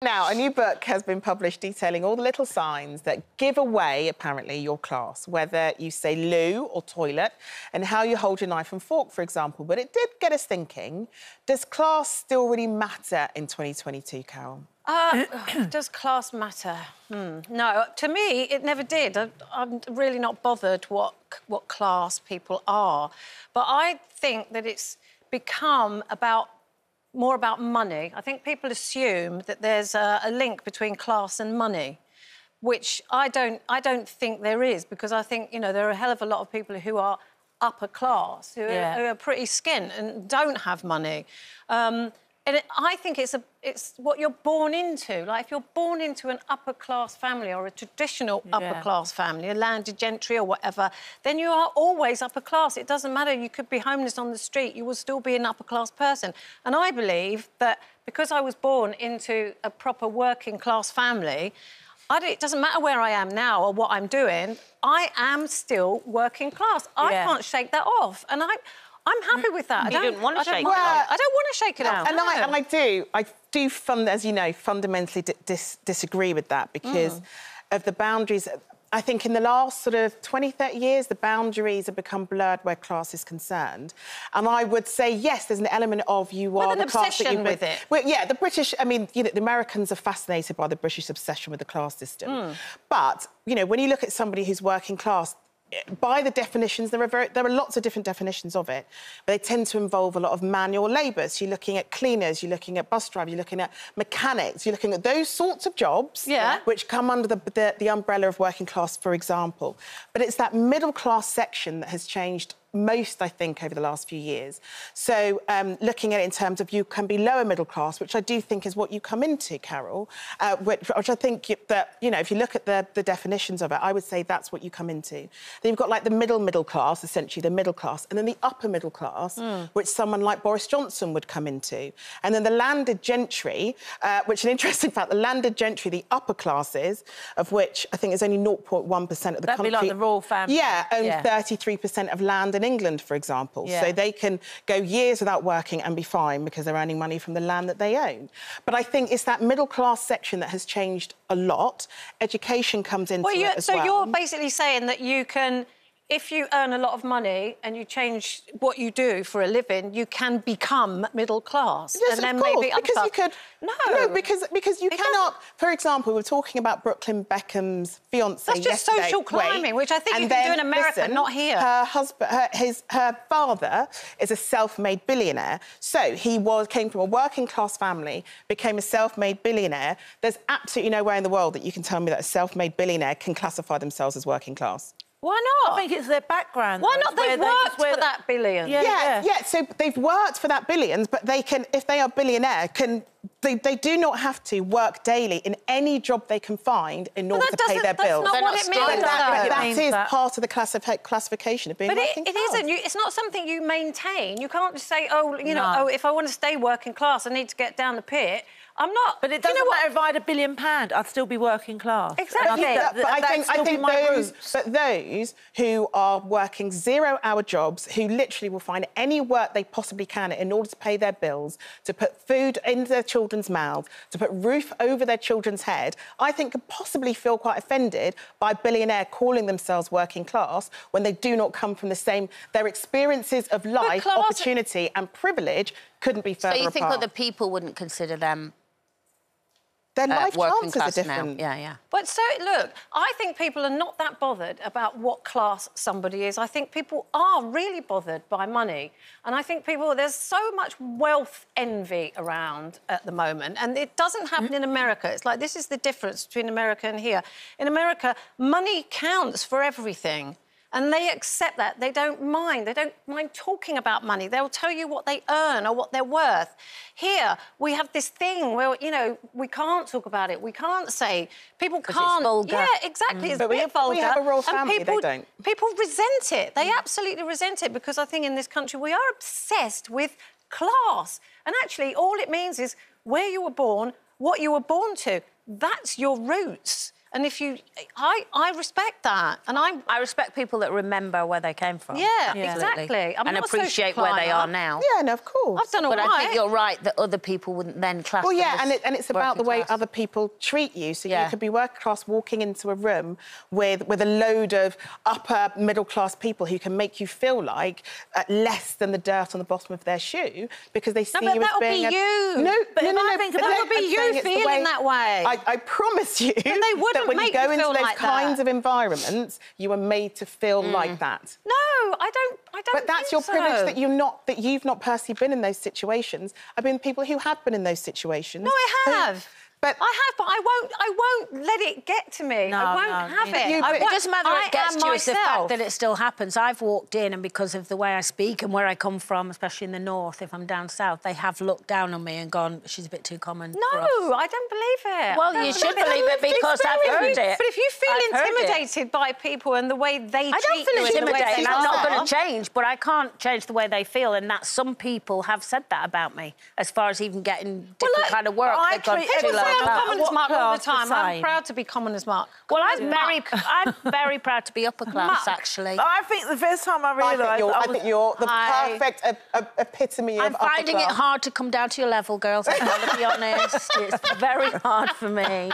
Now, a new book has been published detailing all the little signs that give away, apparently, your class, whether you say loo or toilet, and how you hold your knife and fork, for example. But it did get us thinking, does class still really matter in 2022, Carol? Does class matter? No, to me, it never did. I'm really not bothered what class people are. But I think that it's become more about money. I think people assume that there's a link between class and money, which I don't think there is, because I think, you know, there are a hell of a lot of people who are upper class, who are pretty skint and don't have money. I think it's what you're born into. Like, if you're born into an upper-class family or a traditional upper-class family, a landed gentry or whatever, then you are always upper-class. It doesn't matter. You could be homeless on the street. You will still be an upper-class person. And I believe that because I was born into a proper working-class family, it doesn't matter where I am now or what I'm doing, I am still working-class. I can't shake that off. And I'm happy with that. You didn't want to shake it off. I don't want to shake it off. And I do, as you know, fundamentally disagree with that because of the boundaries. I think in the last sort of 20, 30 years, the boundaries have become blurred where class is concerned. And I would say, yes, there's an element of you are the class that you've been... with it. Well, yeah, the British... I mean, you know, the Americans are fascinated by the British obsession with the class system. But, you know, when you look at somebody who's working class, by the definitions, there are lots of different definitions of it, but they tend to involve a lot of manual labour. So you're looking at cleaners, you're looking at bus drivers, you're looking at mechanics, you're looking at those sorts of jobs which come under the umbrella of working class, for example. But it's that middle-class section that has changed most, I think, over the last few years. So looking at it in terms of you can be lower middle class, which I do think is what you come into, Carol, which I think that, you know, if you look at the definitions of it, I would say that's what you come into. Then you've got, like, the middle class, essentially, the middle class, and then the upper middle class, which someone like Boris Johnson would come into. And then the landed gentry, which is an interesting fact, the landed gentry, the upper classes, of which I think is only 0.1% of the country. That'd be like the royal family. Yeah, own 33% of land in England, for example. So they can go years without working and be fine because they're earning money from the land that they own. But I think it's that middle-class section that has changed a lot. Education comes into it as well. So you're basically saying that you can... If you earn a lot of money and you change what you do for a living, you can become middle class. Yes, and then of course, maybe because you could... No, because you cannot... For example, we were talking about Brooklyn Beckham's fiancé yesterday. That's just social climbing, which I think you can do in America, not here. Her husband, her father is a self-made billionaire. So he came from a working-class family, became a self-made billionaire. There's absolutely nowhere in the world that you can tell me that a self-made billionaire can classify themselves as working class. Why not? I think it's their background. Why not? They've worked for that billion. Yeah, so they've worked for that billions, but they can, if they are billionaire, they do not have to work daily in any job they can find in order to pay their bills. That's not what it means. That is part of the classification of being working class. But it isn't. It's not something you maintain. You can't just say, oh, you know, oh, if I want to stay working class, I need to get down the pit. I'm not. But it doesn't matter if I had £1 billion, I'd still be working class. Exactly. But I think those who are working 0-hour jobs, who literally will find any work they possibly can in order to pay their bills, to put food into their children's mouths, to put roof over their children's head, I think could possibly feel quite offended by a billionaire calling themselves working class when they do not come from the same... Their experiences of life, opportunity and privilege couldn't be further apart. So you think other people wouldn't consider them... Their life chances are different. Now. Yeah. But so, look, I think people are not that bothered about what class somebody is. I think people are really bothered by money. And I think there's so much wealth envy around at the moment. And it doesn't happen in America. It's like, this is the difference between America and here. In America, money counts for everything. And they accept that. They don't mind. They don't mind talking about money. They'll tell you what they earn or what they're worth. Here, we have this thing where, you know, we can't talk about it. We can't say... People can't... It's vulgar. Yeah, exactly. It's but a bit vulgar. We have a royal family, they don't. People resent it. They absolutely resent it because I think in this country we are obsessed with class. And actually, all it means is where you were born, what you were born to. That's your roots. And if you... I respect that. And I respect people that remember where they came from. Yeah, exactly. I'm and not a appreciate social where they are climber. now. Yeah, no, of course. I've done all But right. I think you're right that other people wouldn't then class Well, them yeah, as and it's about the way working class. other people treat you. So Yeah. you could be working class walking into a room with a load of upper middle class people who can make you feel like less than the dirt on the bottom of their shoe because they see but you as that'll being be you. No, But no, if no, I no. think but that no, would be I'm you saying it's the feeling that way. I promise you they wouldn't that when you make go you into feel those like kinds that. of environments, you are made to feel like that. No, I don't But that's think your so. privilege that you've not personally been in those situations. I've been with people who have been in those situations. No, I have. But I have, but I won't let it get to me. No, I won't no, have neither it. do I. It doesn't matter I it gets am to you, it's the fact myself. that it still happens. I've walked in and because of the way I speak and where I come from, especially in the north, if I'm down south, they have looked down on me and gone, she's a bit too common for us. No, I don't believe it. Well, I don't you should believe believe it because I've heard it. But if you feel I've heard it. intimidated by people and the way they I don't treat feel you and the way intimidated. they I'm not are- going to change, but I can't change the way they feel, and that some people have said that about me, as far as even getting different kind of work. I They've gone treat too People low say I'm class. common as What muck all the class the time. I'm same? proud to be common as muck. Well, I'm very proud to be upper class, actually. I think the first time I realised... I think you're the Hi. perfect epitome I'm of upper finding it class. hard to come down to your level, girls. I've got to be honest. It's very hard for me.